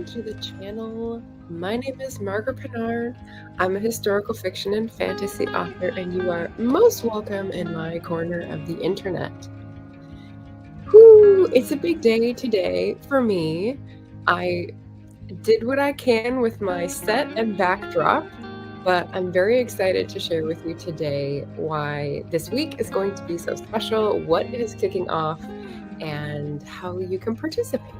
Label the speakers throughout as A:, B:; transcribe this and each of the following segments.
A: welcome to the channel. My name is Margaret. I'm a historical fiction and fantasy author, and you are most welcome in my corner of the internet. Whew, it's a big day today for me. I did what I can with my set and backdrop, but I'm very excited to share with you today why this week is going to be so special, what is kicking off, and how you can participate.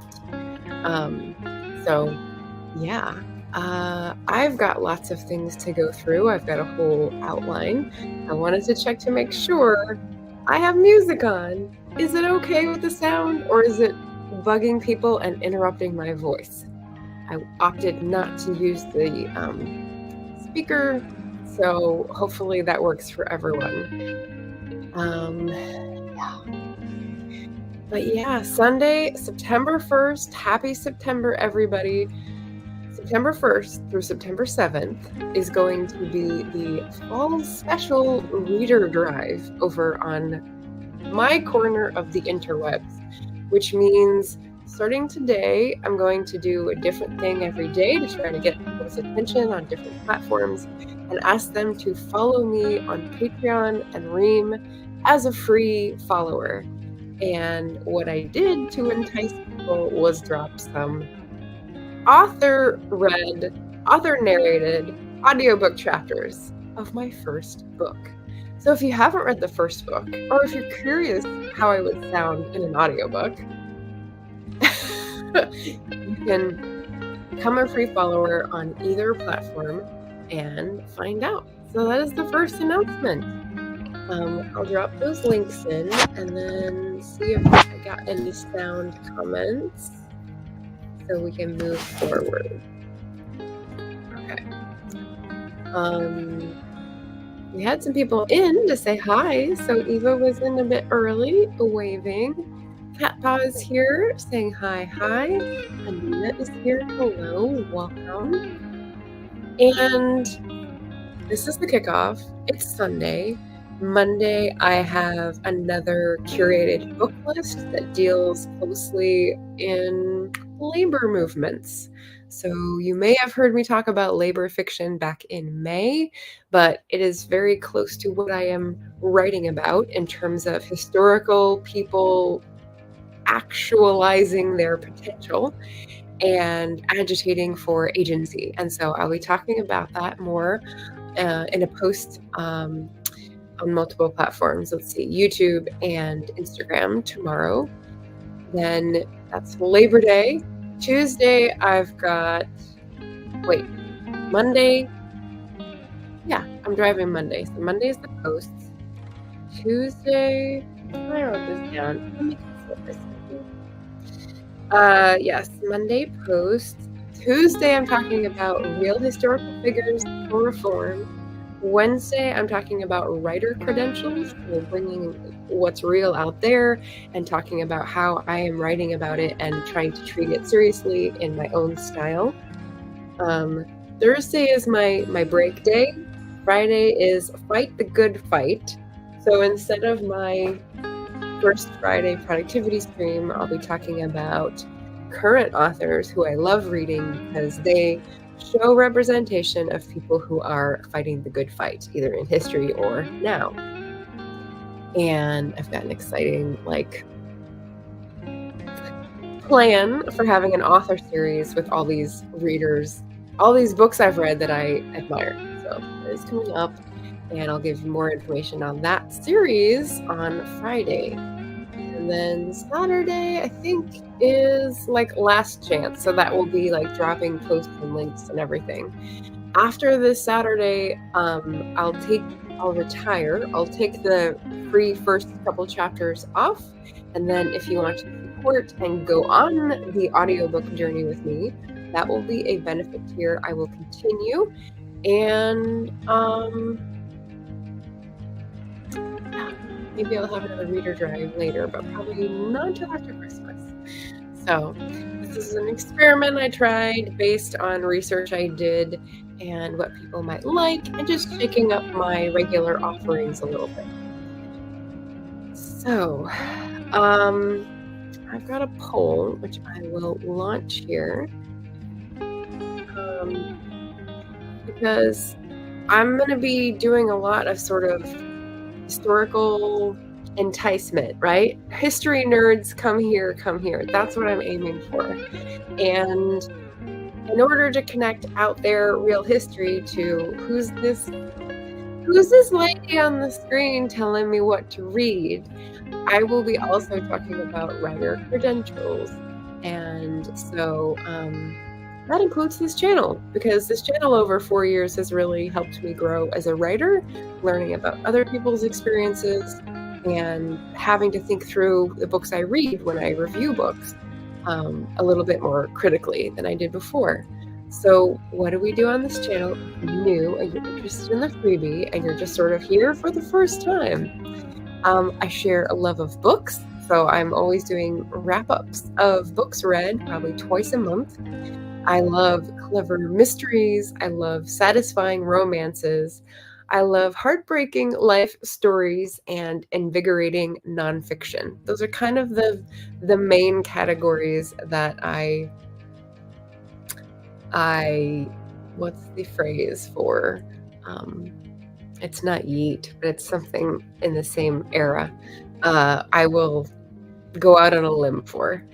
A: I've got lots of things to go through. I've got a whole outline. I wanted to check to make sure I have music on. Is it okay with the sound, or is it bugging people and interrupting my voice? I opted not to use the speaker, so hopefully that works for everyone. Sunday, September 1st. Happy September, everybody. September 1st through September 7th is going to be the fall special reader drive over on my corner of the interwebs, which means starting today, I'm going to do a different thing every day to try to get people's attention on different platforms and ask them to follow me on Patreon and Ream as a free follower. And what I did to entice people was drop some author-narrated audiobook chapters of my first book. So if you haven't read the first book, or if you're curious how I would sound in an audiobook, you can become a free follower on either platform and find out. So that is the first announcement. I'll drop those links in and then see if I got any sound comments so we can move forward. Okay. We had some people in to say hi, so Eva was in a bit early, waving. Cat Paw is here, saying hi. Anita is here, hello, welcome. And this is the kickoff. It's Sunday. Monday, I have another curated book list that deals closely in labor movements. So you may have heard me talk about labor fiction back in May, but it is very close to what I am writing about in terms of historical people actualizing their potential and agitating for agency. And so I'll be talking about that more in a post on multiple platforms. Let's see, YouTube and Instagram tomorrow. Then that's Labor Day. Tuesday, I've got, Monday. Yeah, I'm driving Monday. So Monday is the posts. Tuesday, I wrote this down. Let me flip this. Yes, Monday posts. Tuesday, I'm talking about real historical figures for reform. Wednesday, I'm talking about writer credentials, bringing what's real out there and talking about how I am writing about it and trying to treat it seriously in my own style. Thursday is my break day. Friday is Fight the Good Fight. So instead of my first Friday productivity stream, I'll be talking about current authors who I love reading because they show representation of people who are fighting the good fight, either in history or now. And I've got an exciting plan for having an author series with all these readers, all these books I've read that I admire. So it is coming up, and I'll give you more information on that series on Friday. And then Saturday, I think, is last chance. So that will be dropping posts and links and everything. After this Saturday, I'll retire. I'll take the free first couple chapters off. And then if you want to support and go on the audiobook journey with me, that will be a benefit tier. I will continue. And maybe I'll have another reader drive later, but probably not until after Christmas. So this is an experiment I tried based on research I did and what people might like, and just shaking up my regular offerings a little bit. So I've got a poll, which I will launch here. because I'm going to be doing a lot of sort of historical enticement, right? History nerds, come here, come here. That's what I'm aiming for. And in order to connect out there real history to who's this lady on the screen telling me what to read, I will be also talking about writer credentials. And so that includes this channel, because this channel over 4 years has really helped me grow as a writer, learning about other people's experiences and having to think through the books I read when I review books a little bit more critically than I did before. So what do we do on this channel? If you're new and you're interested in the freebie and you're just sort of here for the first time, I share a love of books. So I'm always doing wrap-ups of books read, probably twice a month. I love clever mysteries. I love satisfying romances. I love heartbreaking life stories and invigorating nonfiction. Those are kind of the main categories that I what's the phrase for? It's not yeet, but it's something in the same era. I will go out on a limb for.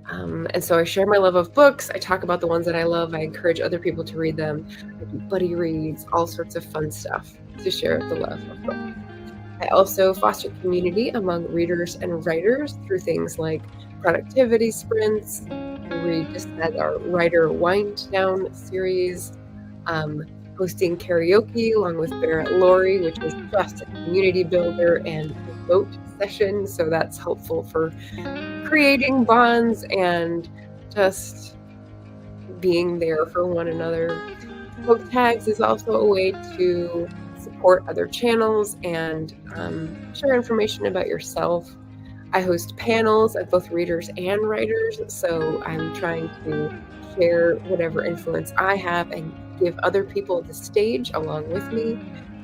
A: And so I share my love of books. I talk about the ones that I love. I encourage other people to read them. I do buddy reads, all sorts of fun stuff to share the love of books. I also foster community among readers and writers through things like productivity sprints. We just had our writer wind down series, hosting karaoke along with Barrett Laurie, which is just a community builder and vote session. So that's helpful for creating bonds and just being there for one another. Book tags is also a way to support other channels and share information about yourself. I host panels of both readers and writers, so I'm trying to share whatever influence I have and give other people the stage along with me.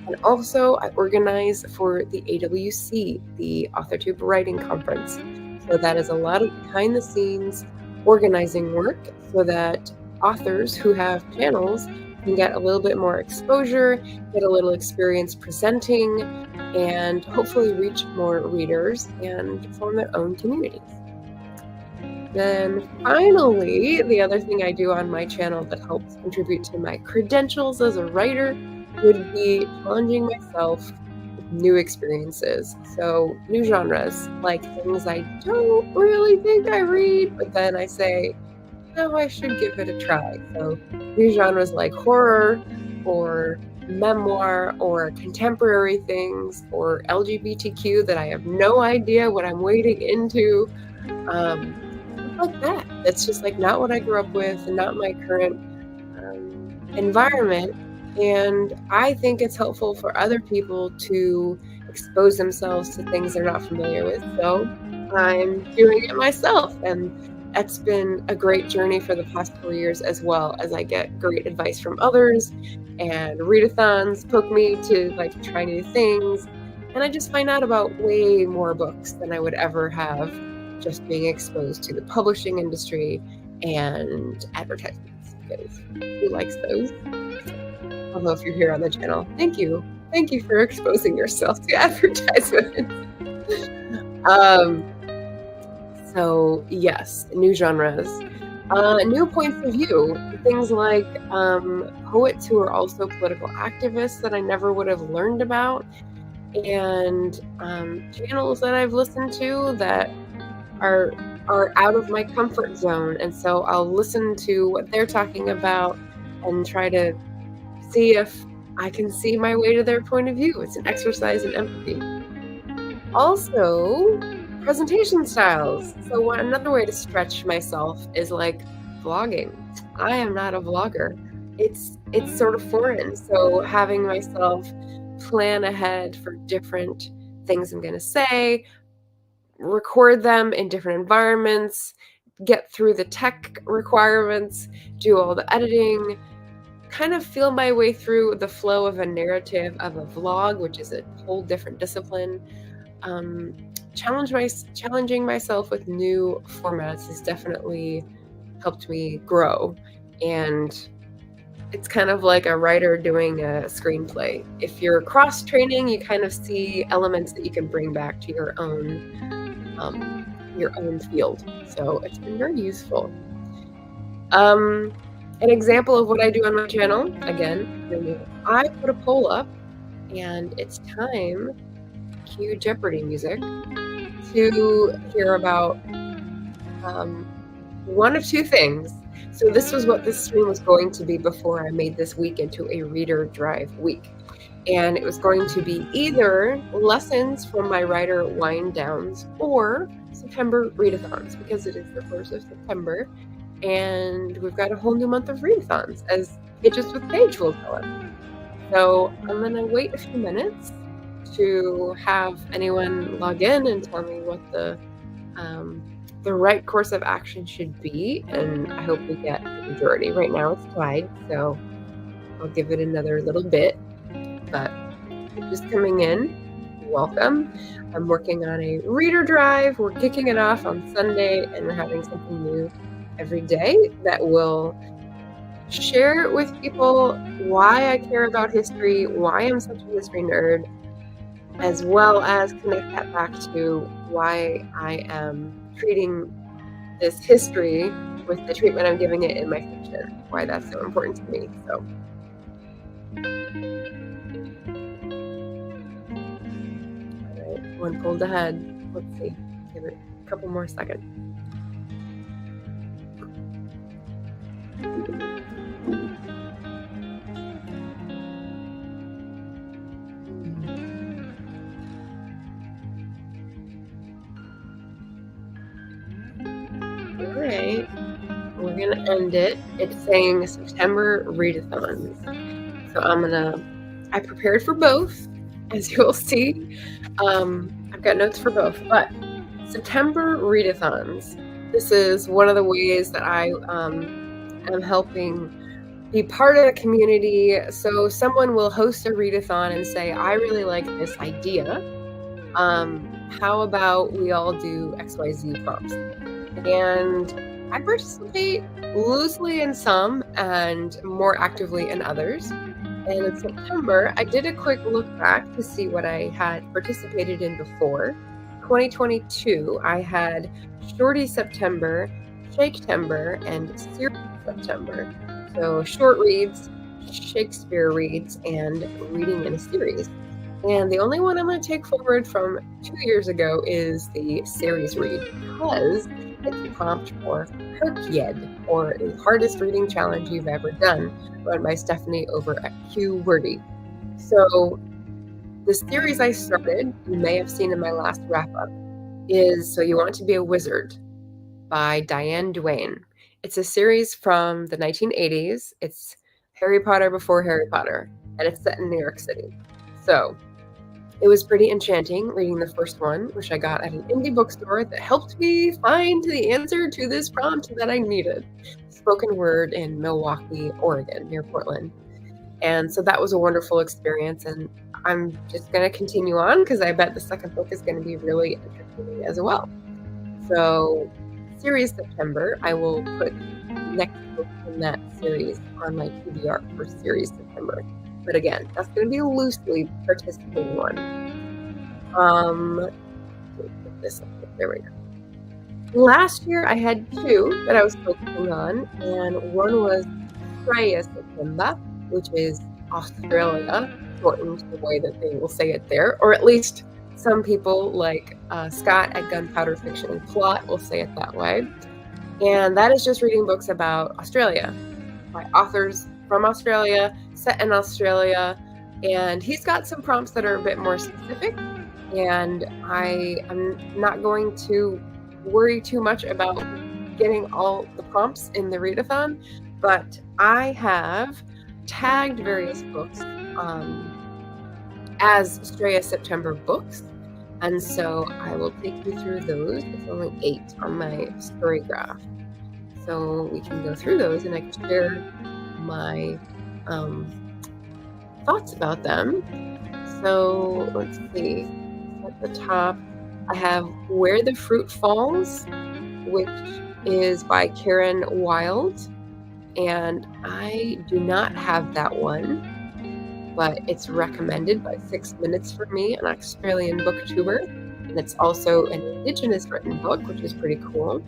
A: And also I organize for the AWC, the AuthorTube Writing Conference. So that is a lot of behind the scenes organizing work so that authors who have channels can get a little bit more exposure, get a little experience presenting, and hopefully reach more readers and form their own communities. Then finally, the other thing I do on my channel that helps contribute to my credentials as a writer would be challenging myself with new experiences. So new genres, like things I don't really think I read, but then I say, no, I should give it a try. So new genres like horror or memoir or contemporary things or LGBTQ that I have no idea what I'm wading into. Like that. That's just like not what I grew up with and not my current environment. And I think it's helpful for other people to expose themselves to things they're not familiar with. So I'm doing it myself. And that's been a great journey for the past 4 years, as well as I get great advice from others and readathons poke me to like try new things. And I just find out about way more books than I would ever have just being exposed to the publishing industry and advertisements, because who likes those? Although if you're here on the channel, thank you. Thank you for exposing yourself to advertisements. So yes, new genres, new points of view, things like poets who are also political activists that I never would have learned about, and channels that I've listened to that are out of my comfort zone. And so I'll listen to what they're talking about and try to see if I can see my way to their point of view. It's an exercise in empathy. Also, presentation styles. So another way to stretch myself is like vlogging. I am not a vlogger. It's sort of foreign. So having myself plan ahead for different things I'm going to say, record them in different environments, get through the tech requirements, do all the editing, kind of feel my way through the flow of a narrative of a vlog, which is a whole different discipline. Challenging myself with new formats has definitely helped me grow. And it's kind of like a writer doing a screenplay. If you're cross-training, you kind of see elements that you can bring back to your own field. So it's been very useful. An example of what I do on my channel, again, I put a poll up, and it's time, cue Jeopardy music, to hear about one of two things. So this was what this stream was going to be before I made this week into a reader drive week. And it was going to be either lessons from my writer wind downs or September readathons, because it is the 1st of September and we've got a whole new month of readathons, as Pages with Paige will tell us. So I'm going to wait a few minutes to have anyone log in and tell me what the right course of action should be, and I hope we get the majority. Right now it's tied, so I'll give it another little bit. But if you're just coming in, welcome. I'm working on a reader drive. We're kicking it off on Sunday, and we're having something new every day that will share with people why I care about history, why I'm such a history nerd, as well as connect that back to why I am treating this history with the treatment I'm giving it in my fiction, why that's so important to me. So all right, one pulled ahead. Let's see, give it a couple more seconds. Alright, we're gonna end it. It's saying September readathons. So I prepared for both, as you'll see. I've got notes for both, but September readathons. This is one of the ways that I am helping be part of the community. So someone will host a readathon and say, I really like this idea. How about we all do XYZ prompts? And I participate loosely in some and more actively in others. And in September, I did a quick look back to see what I had participated in before. 2022, I had Shorty September, Shake-tember, and Series September. So short reads, Shakespeare reads, and reading in a series. And the only one I'm going to take forward from 2 years ago is the series read, because it's a prompt for Herkyed, or the hardest reading challenge you've ever done, run by Stephanie over at Q Wordy. So the series I started, you may have seen in my last wrap-up, is So You Want to Be a Wizard by Diane Duane. It's a series from the 1980s. It's Harry Potter before Harry Potter, and it's set in New York City. So it was pretty enchanting reading the first one, which I got at an indie bookstore that helped me find the answer to this prompt that I needed. Spoken word in Milwaukee, Oregon, near Portland. And so that was a wonderful experience, and I'm just going to continue on because I bet the second book is going to be really entertaining as well. So Series September, I will put next book in that series on my TBR for Series September. But again, that's going to be a loosely participating one. Put this up. There we go. Last year, I had two that I was focusing on, and one was Australia September, which is Australia, shortened the way that they will say it there, or at least some people like Scott at Gunpowder Fiction and Plot will say it that way. And that is just reading books about Australia by authors from Australia, set in Australia, and he's got some prompts that are a bit more specific, and I am not going to worry too much about getting all the prompts in the readathon, but I have tagged various books as Australia September books, and so I will take you through those. It's only 8 on my story graph, so we can go through those and I can share my thoughts about them. So let's see. At the top, I have Where the Fruit Falls, which is by Karen Wilde. and I do not have that one, but it's recommended by 6 Minutes for Me, an Australian booktuber, and it's also an Indigenous written book, which is pretty cool.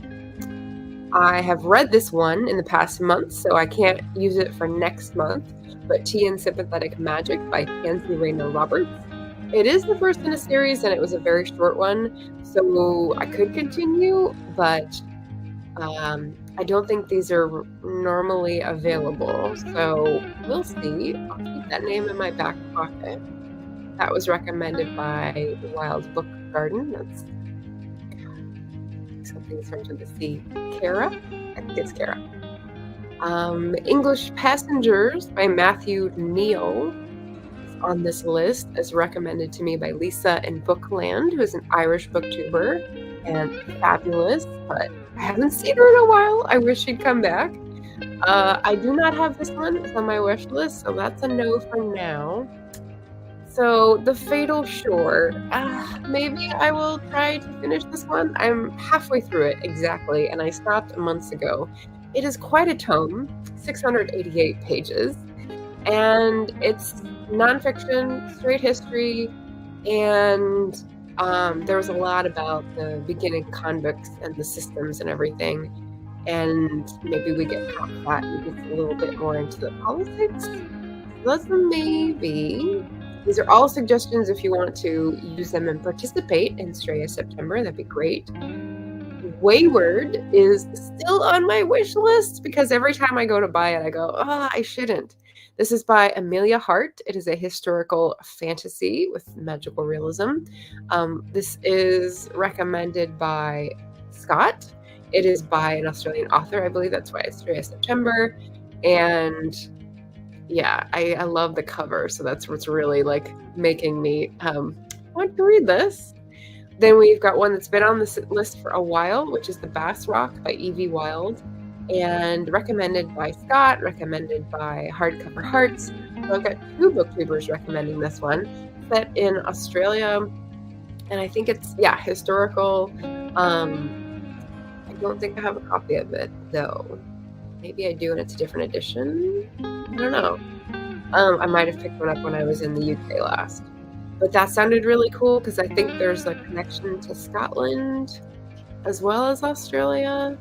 A: I have read this one in the past month, so I can't use it for next month, but Tea and Sympathetic Magic by Tansy Rayner Roberts. It is the first in a series, and it was a very short one, so I could continue, but I don't think these are normally available, so we'll see. I'll keep that name in my back pocket. That was recommended by the Wild Book Garden. That's something starts with the C. Kara? I think it's Kara. English Passengers by Matthew Neal is on this list, as recommended to me by Lisa in Bookland, who is an Irish booktuber and fabulous, but I haven't seen her in a while. I wish she'd come back. I do not have this one. It's on my wish list, so that's a no for now. So, The Fatal Shore. Maybe I will try to finish this one. I'm halfway through it, exactly, and I stopped months ago. It is quite a tome, 688 pages, and it's nonfiction, straight history, and there was a lot about the beginning convicts and the systems and everything, and maybe we get past that and get a little bit more into the politics. That's a maybe. These are all suggestions if you want to use them and participate in Stray September. That'd be great. Wayward is still on my wish list because every time I go to buy it, I go, I shouldn't. This is by Amelia Hart. It is a historical fantasy with magical realism. This is recommended by Scott. It is by an Australian author. I believe that's why it's Stray September. And yeah, I love the cover, so that's what's really like making me want to read this. Then we've got one that's been on this list for a while, which is The Bass Rock by Evie Wild, and recommended by Scott, recommended by Hardcover Hearts. So I've got 2 booktubers recommending this one, set in Australia, and I think it's historical. I don't think I have a copy of it though. Maybe I do, and it's a different edition. I don't know. I might have picked one up when I was in the UK last. But that sounded really cool because I think there's a connection to Scotland as well as Australia.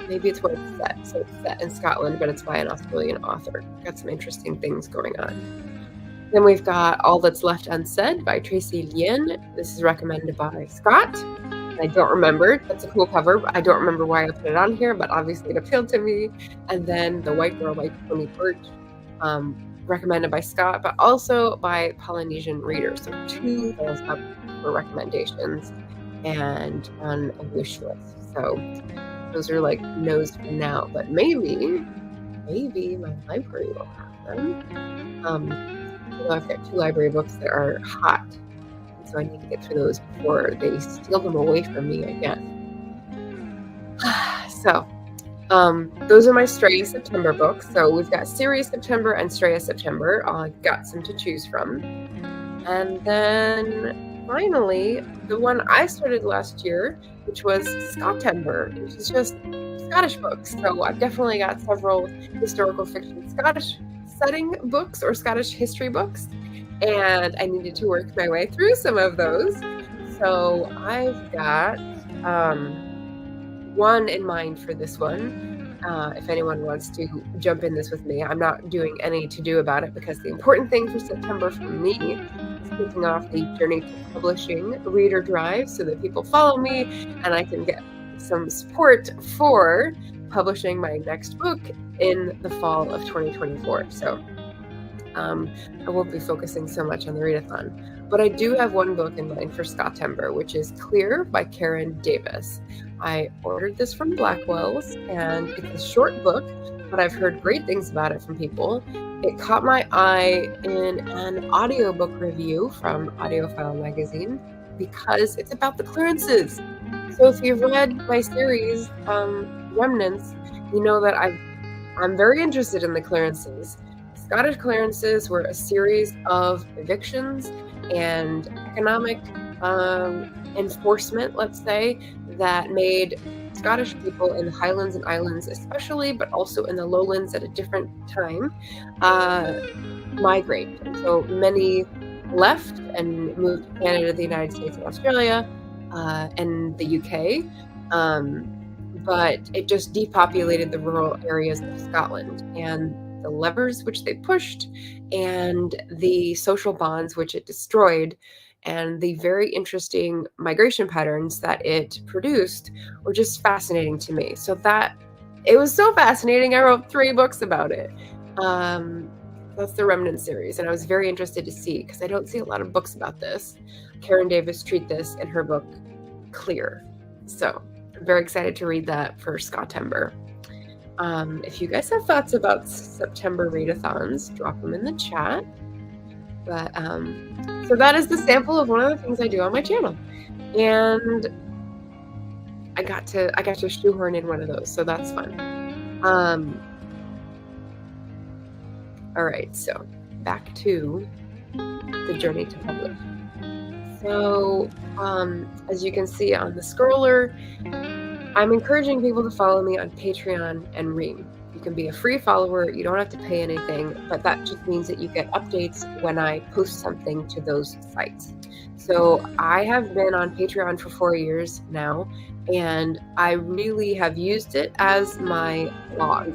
A: Maybe it's where it's set. So it's set in Scotland, but it's by an Australian author. Got some interesting things going on. Then we've got All That's Left Unsaid by Tracy Lien. This is recommended by Scott. I don't remember. That's a cool cover. I don't remember why I put it on here, but obviously it appealed to me. And then The White Girl by Tony Birch, recommended by Scott, but also by Polynesian Readers. So 2 thumbs up for recommendations and on a wish list. So those are like no's for now, but maybe my library will have them. I've got 2 library books that are hot. So I need to get through those before they steal them away from me again. So, those are my Stray September books. So we've got Series September and Stray September. I've got some to choose from. And then finally, the one I started last year, which was Scottember, which is just Scottish books. So I've definitely got several historical fiction Scottish setting books or Scottish history books. And I needed to work my way through some of those. So I've got one in mind for this one. If anyone wants to jump in this with me, I'm not doing any to-do about it because the important thing for September for me is kicking off the Journey to Publishing reader drive so that people follow me and I can get some support for publishing my next book in the fall of 2024. So I won't be focusing so much on the readathon, but I do have one book in mind for Scottember, which is Clear by Karen Davis. I ordered this from Blackwell's, and it's a short book, but I've heard great things about it from people. It caught my eye in an audiobook review from Audiophile magazine because it's about the clearances. So if you've read my series, Remnants, you know that I'm very interested in the clearances. Scottish clearances were a series of evictions and economic enforcement, let's say, that made Scottish people in the Highlands and Islands especially, but also in the Lowlands at a different time, migrate. And so many left and moved to Canada, the United States, and Australia, and the UK. But it just depopulated the rural areas of Scotland, and the levers which they pushed, and the social bonds which it destroyed, and the very interesting migration patterns that it produced were just fascinating to me. So that it was so fascinating, I wrote 3 books about it. That's the Remnant series, and I was very interested to see, because I don't see a lot of books about this. Karen Davis treat this in her book Clear. So I'm very excited to read that for Scottember. If you guys have thoughts about September readathons, drop them in the chat. But so that is the sample of one of the things I do on my channel, and I got to shoehorn in one of those, so that's fun. All right, so back to the journey to publish. So as you can see on the scroller, I'm encouraging people to follow me on Patreon and Ream. You can be a free follower, you don't have to pay anything, but that just means that you get updates when I post something to those sites. So I have been on Patreon for 4 years now, and I really have used it as my blog.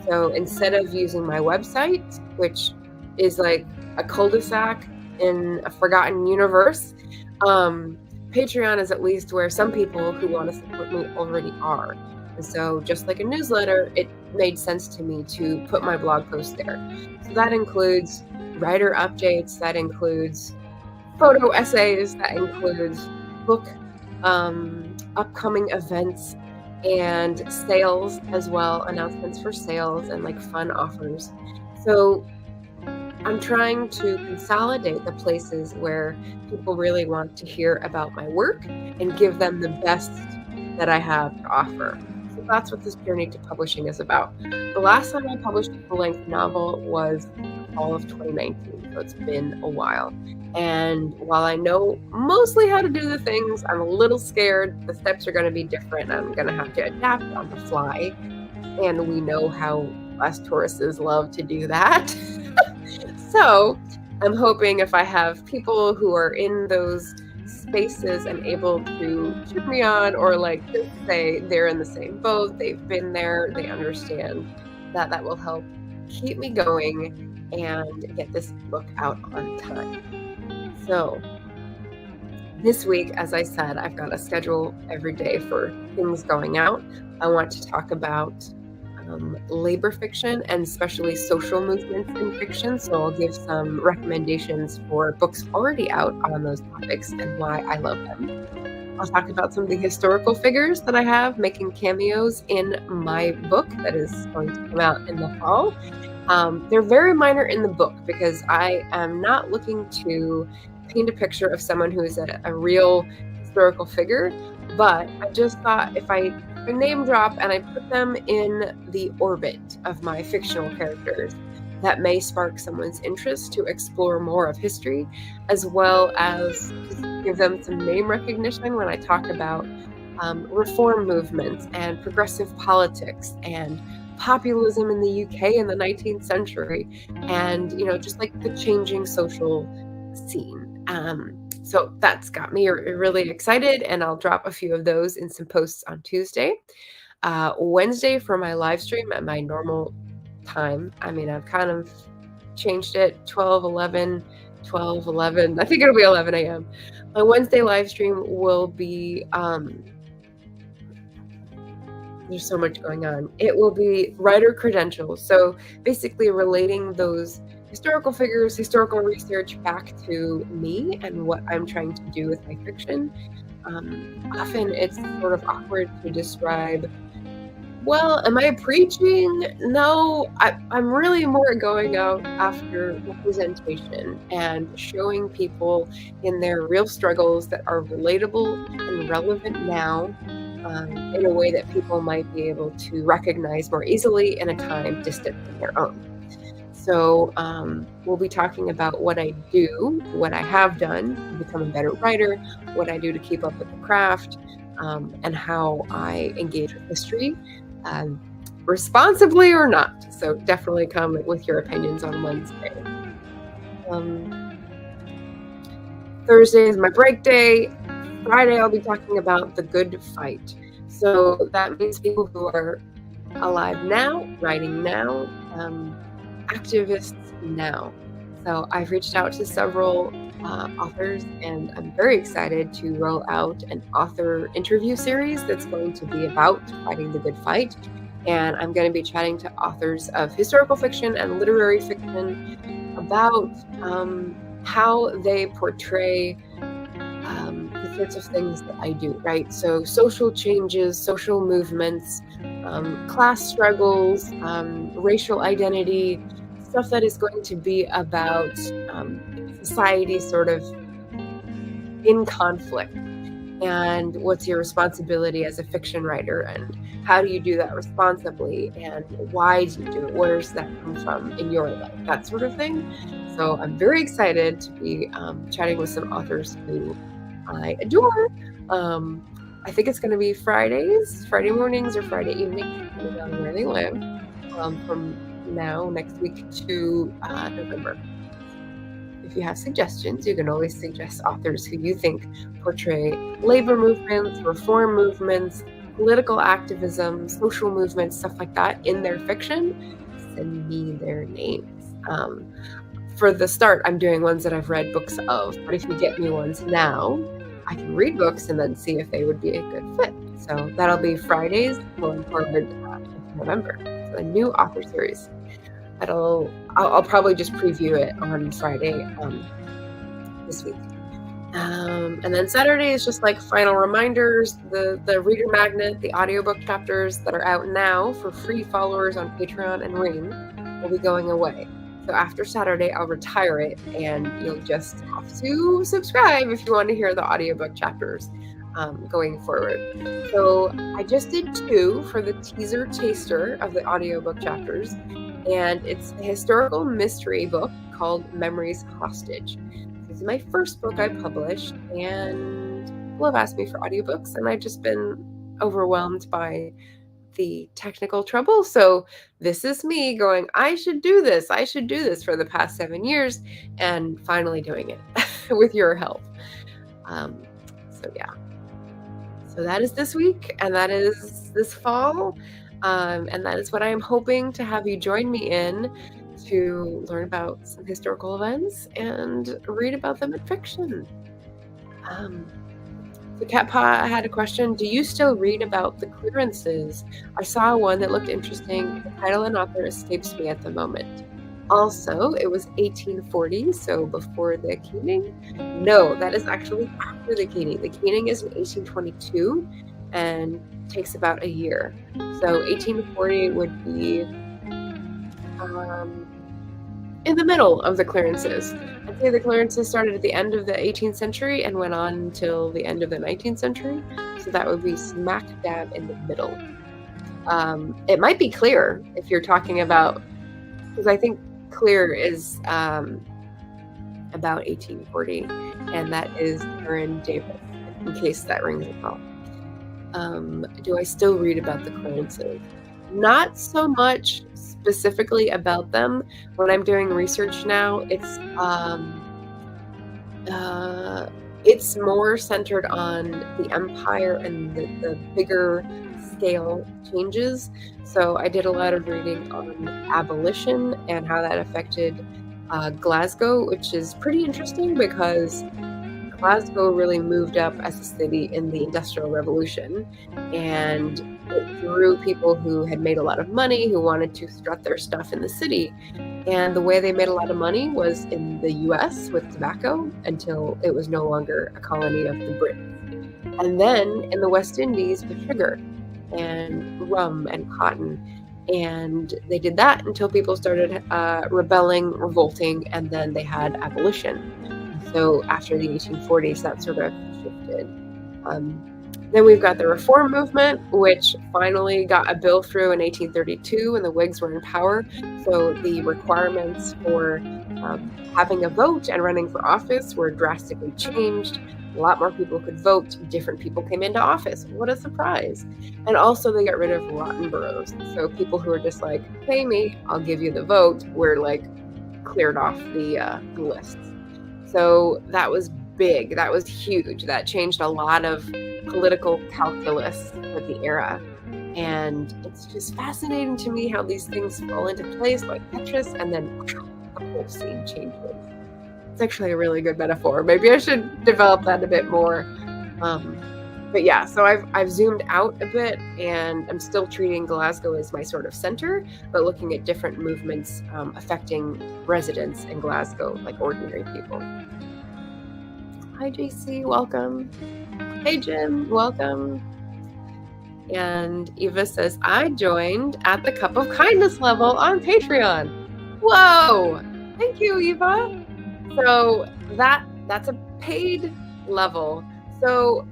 A: So instead of using my website, which is like a cul-de-sac in a forgotten universe, Patreon is at least where some people who want to support me already are. And so just like a newsletter, it made sense to me to put my blog post there. So that includes writer updates, that includes photo essays, that includes book upcoming events and sales as well, announcements for sales and like fun offers. So I'm trying to consolidate the places where people really want to hear about my work and give them the best that I have to offer. So that's what this journey to publishing is about. The last time I published a full-length novel was fall of 2019, so it's been a while. And while I know mostly how to do the things, I'm a little scared. The steps are going to be different. I'm going to have to adapt on the fly. And we know how us Tauruses love to do that. So I'm hoping if I have people who are in those spaces and able to cheer me on, or like just say they're in the same boat, they've been there, they understand, that will help keep me going and get this book out on time. So this week, as I said, I've got a schedule every day for things going out. I want to talk about labor fiction, and especially social movements in fiction. So I'll give some recommendations for books already out on those topics and why I love them. I'll talk about some of the historical figures that I have making cameos in my book that is going to come out in the fall. They're very minor in the book because I am not looking to paint a picture of someone who is a real historical figure, but I just thought if I name drop and I put them in the orbit of my fictional characters, that may spark someone's interest to explore more of history, as well as just give them some name recognition when I talk about reform movements and progressive politics and populism in the UK in the 19th century, and just like the changing social scene. So that's got me really excited, and I'll drop a few of those in some posts on Tuesday. Wednesday for my live stream at my normal time. I mean, I've kind of changed it, 12:11. I think it'll be 11 a.m. My Wednesday live stream will be, there's so much going on. It will be writer credentials. So basically relating those historical figures, historical research back to me and what I'm trying to do with my fiction. Often it's sort of awkward to describe, well, am I preaching? No, I'm really more going out after representation and showing people in their real struggles that are relatable and relevant now, in a way that people might be able to recognize more easily in a time distant from their own. So we'll be talking about what I do, what I have done to become a better writer, what I do to keep up with the craft, and how I engage with history, responsibly or not. So definitely come with your opinions on Wednesday. Thursday is my break day. Friday, I'll be talking about the good fight. So that means people who are alive now, writing now, activists now. So I've reached out to several authors, and I'm very excited to roll out an author interview series that's going to be about fighting the good fight. And I'm going to be chatting to authors of historical fiction and literary fiction about how they portray the sorts of things that I do, right? So social changes, social movements, class struggles, racial identity, stuff that is going to be about society sort of in conflict. And what's your responsibility as a fiction writer, and how do you do that responsibly, and why do you do it? Where does that come from in your life? That sort of thing. So I'm very excited to be chatting with some authors who I adore. I think it's going to be Friday mornings or Friday evenings, depending on where they live, from now, next week to November. If you have suggestions, you can always suggest authors who you think portray labor movements, reform movements, political activism, social movements, stuff like that in their fiction. Send me their names. For the start, I'm doing ones that I've read books of, but if you get me ones now, I can read books and then see if they would be a good fit. So that'll be Fridays going forward in November. So a new author series. I'll probably just preview it on Friday this week. And then Saturday is just like final reminders. The Reader Magnet, the audiobook chapters that are out now for free followers on Patreon and Ring will be going away. So after Saturday, I'll retire it, and you'll just have to subscribe if you want to hear the audiobook chapters going forward. So I just did 2 for the teaser taster of the audiobook chapters, and it's a historical mystery book called Memories Hostage. This is my first book I published, and people have asked me for audiobooks, and I've just been overwhelmed by the technical trouble. So this is me going, I should do this for the past 7 years, and finally doing it with your help. So yeah. So that is this week, and that is this fall. And that is what I am hoping to have you join me in, to learn about some historical events and read about them in fiction. So Cat Pa had a question. Do you still read about the clearances? I saw one that looked interesting. The title and author escapes me at the moment. Also, it was 1840, so before the Keening. No, that is actually after the Keening. The Keening is in 1822 and takes about a year. So 1840 would be in the middle of the clearances. I'd say the clearances started at the end of the 18th century and went on until the end of the 19th century. So that would be smack dab in the middle. It might be Clear if you're talking about, because I think Clear is about 1840, and that is Aaron Davis, in case that rings a bell. Do I still read about the clearances? Not so much specifically about them. When I'm doing research now, it's more centered on the empire and the bigger scale changes. So I did a lot of reading on abolition and how that affected Glasgow, which is pretty interesting because Glasgow really moved up as a city in the Industrial Revolution, and it drew people who had made a lot of money, who wanted to strut their stuff in the city. And the way they made a lot of money was in the US with tobacco, until it was no longer a colony of the Brits. And then in the West Indies with sugar and rum and cotton. And they did that until people started rebelling, revolting, and then they had abolition. So after the 1840s, that sort of shifted. Then we've got the Reform Movement, which finally got a bill through in 1832 when the Whigs were in power. So the requirements for having a vote and running for office were drastically changed. A lot more people could vote. Different people came into office. What a surprise. And also they got rid of rotten boroughs. So people who were just like, pay me, I'll give you the vote, were like cleared off the lists. So that was big. That was huge. That changed a lot of political calculus for the era. And it's just fascinating to me how these things fall into place like Tetris, and then the whole scene changes. It's actually a really good metaphor. Maybe I should develop that a bit more. But yeah, so I've zoomed out a bit, and I'm still treating Glasgow as my sort of center, but looking at different movements affecting residents in Glasgow, like ordinary people. Hi, JC, welcome. Hey, Jim, welcome. And Eva says, I joined at the Cup of Kindness level on Patreon. Whoa! Thank you, Eva. So that's a paid level. So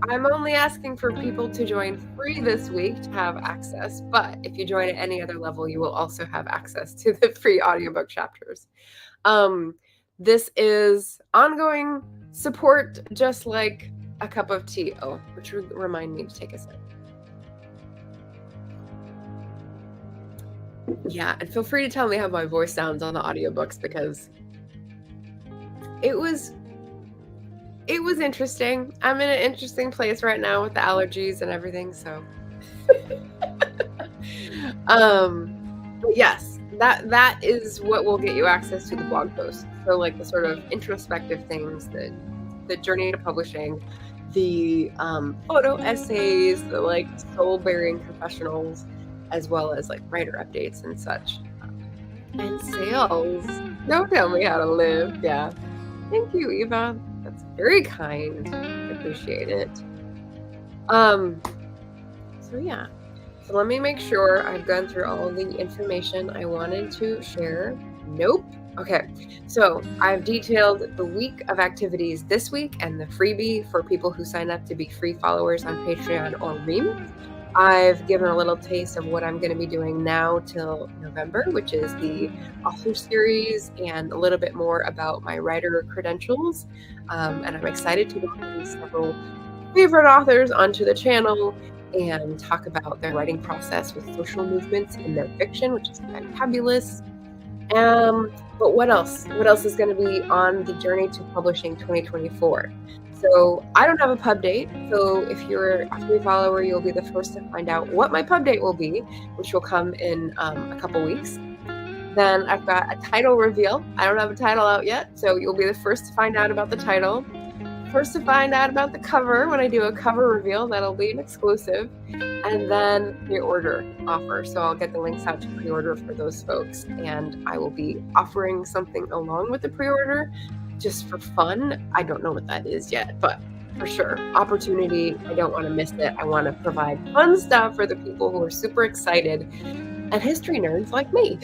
A: I'm only asking for people to join free this week to have access, but if you join at any other level, you will also have access to the free audiobook chapters. This is ongoing support, just like a cup of tea. Oh, which would remind me to take a sip. Yeah, and feel free to tell me how my voice sounds on the audiobooks, because it was interesting. I'm in an interesting place right now with the allergies and everything, so but yes, that is what will get you access to the blog post. So like the sort of introspective things, the journey to publishing, the photo essays, the like soul-bearing confessionals, as well as like writer updates and such. And sales. Don't tell me how to live. Yeah. Thank you, Eva. That's very kind. I appreciate it. So yeah. So let me make sure I've gone through all the information I wanted to share. Nope. Okay. So I've detailed the week of activities this week and the freebie for people who sign up to be free followers on Patreon or Ream. I've given a little taste of what I'm going to be doing now till November, which is the author series, and a little bit more about my writer credentials. And I'm excited to welcome several favorite authors onto the channel and talk about their writing process with social movements in their fiction, which is fabulous. But what else? What else is going to be on the journey to publishing 2024? So I don't have a pub date. So if you're a free follower, you'll be the first to find out what my pub date will be, which will come in a couple weeks. Then I've got a title reveal. I don't have a title out yet, so you'll be the first to find out about the title. First to find out about the cover when I do a cover reveal. That'll be an exclusive. And then pre-order offer. So I'll get the links out to pre-order for those folks. And I will be offering something along with the pre-order just for fun. I don't know what that is yet, but for sure, opportunity. I don't want to miss it. I want to provide fun stuff for the people who are super excited and history nerds like me.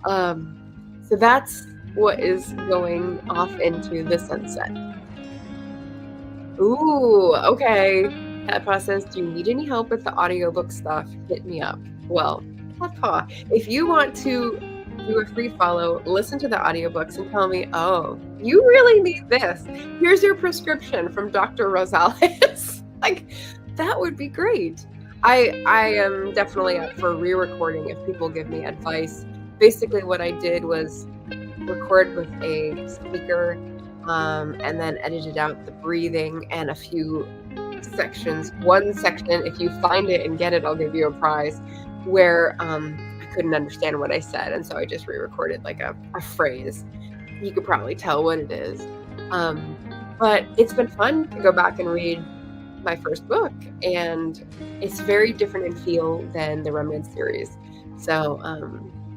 A: So that's what is going off into the sunset. Ooh, okay. Cat Paw says, do you need any help with the audiobook stuff? Hit me up. Well, Cat Paw, if you want to do a free follow, listen to the audiobooks and tell me, oh, you really need this. Here's your prescription from Dr. Rosales. Like, that would be great. I am definitely up for re-recording if people give me advice. Basically, what I did was record with a speaker and then edited out the breathing and a few sections. One section, if you find it and get it, I'll give you a prize, where I couldn't understand what I said, and so I just re-recorded like a phrase. You could probably tell what it is. But it's been fun to go back and read my first book, and it's very different in feel than the Remnant series. So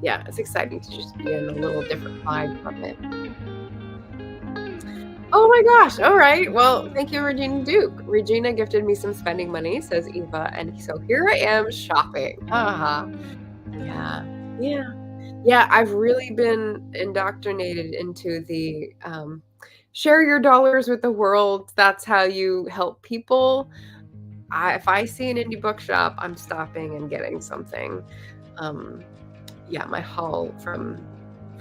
A: yeah, it's exciting to just be in a little different vibe from it. Oh my gosh. All right. Well, thank you, Regina Duke. Regina gifted me some spending money, says Eva. And so here I am shopping. Haha. Yeah. I've really been indoctrinated into the share your dollars with the world. That's how you help people. If I see an indie bookshop, I'm stopping and getting something. Yeah, my haul from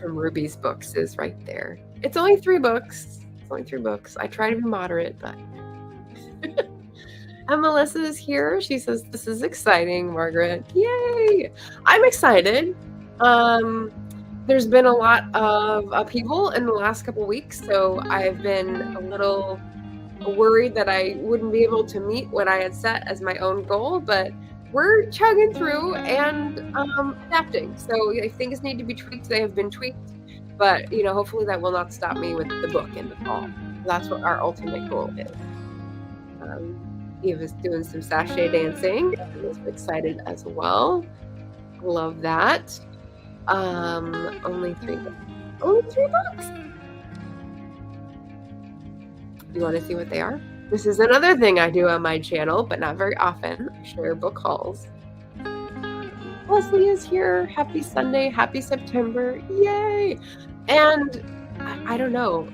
A: Ruby's books is right there. It's only 3 books. It's only 3 books. I try to be moderate, but and Melissa is here. She says, "This is exciting, Margaret." Yay! I'm excited. There's been a lot of upheaval in the last couple weeks, so I've been a little worried that I wouldn't be able to meet what I had set as my own goal, but we're chugging through and adapting. So if things need to be tweaked, they have been tweaked. But, hopefully that will not stop me with the book in the fall. That's what our ultimate goal is. Eva's doing some sachet dancing. I'm excited as well. Love that. Only 3 books. Only 3 books. You want to see what they are? This is another thing I do on my channel, but not very often. I share book hauls. Leslie is here. Happy Sunday. Happy September. Yay! And I don't know.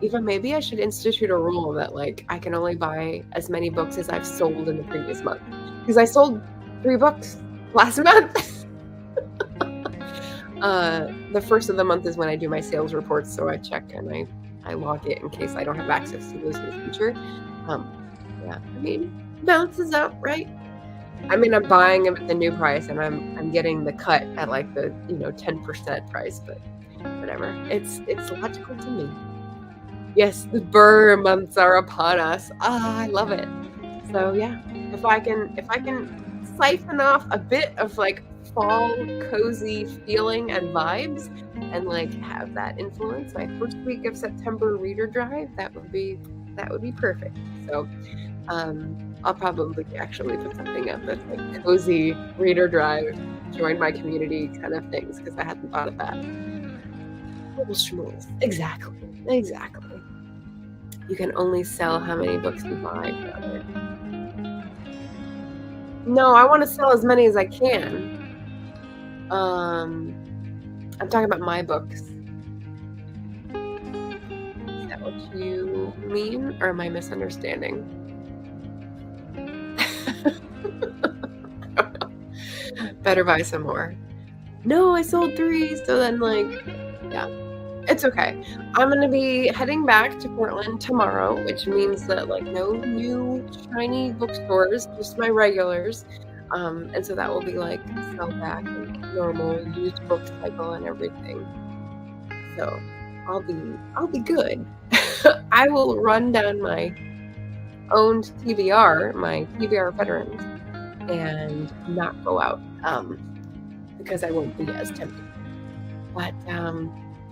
A: Eva, maybe I should institute a rule that I can only buy as many books as I've sold in the previous month. Because I sold 3 books last month. The first of the month is when I do my sales reports, so I check and I log it in case I don't have access to those in the future. Yeah, balances out, right? I'm buying them at the new price, and I'm getting the cut at the 10% price, but whatever. It's logical to me. Yes, the burr months are upon us. I love it. So yeah, if I can siphon off a bit of fall cozy feeling and vibes and have that influence my first week of September reader drive, that would be perfect. So I'll probably actually put something up that's cozy reader drive, join my community kind of things, because I hadn't thought of that. Little schmools. Exactly. You can only sell how many books you buy, brother. No, I want to sell as many as I can. I'm talking about my books. Is that what you mean, or am I misunderstanding? I don't know. Better buy some more. No, I sold 3, so then yeah. It's okay. I'm going to be heading back to Portland tomorrow, which means that no new shiny bookstores, just my regulars. And so that will be sell back and normal used book cycle and everything. So I'll be good. I will run down my owned TBR, my TBR veterans, and not go out because I won't be as tempted. But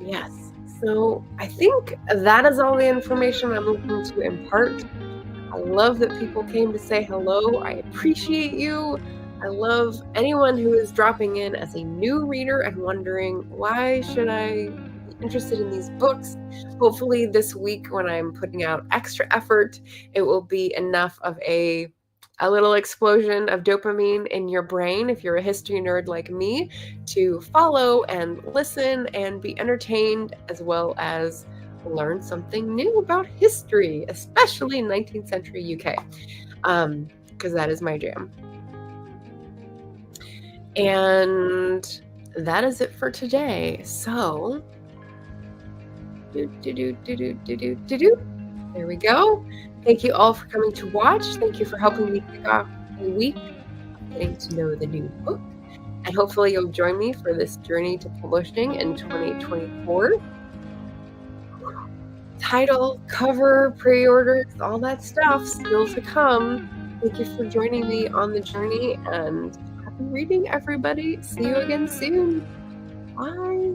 A: yes, so I think that is all the information I'm looking to impart. I love that people came to say hello. I appreciate you. I love anyone who is dropping in as a new reader and wondering, why should I be interested in these books? Hopefully this week, when I'm putting out extra effort, it will be enough of a little explosion of dopamine in your brain, if you're a history nerd like me, to follow and listen and be entertained, as well as learn something new about history, especially 19th century UK, because that is my jam. And that is it for today. So, there we go. Thank you all for coming to watch. Thank you for helping me kick off the week getting to know the new book. And hopefully you'll join me for this journey to publishing in 2024. Title, cover, pre-orders, all that stuff still to come. Thank you for joining me on the journey, and happy reading, everybody. See you again soon. Bye.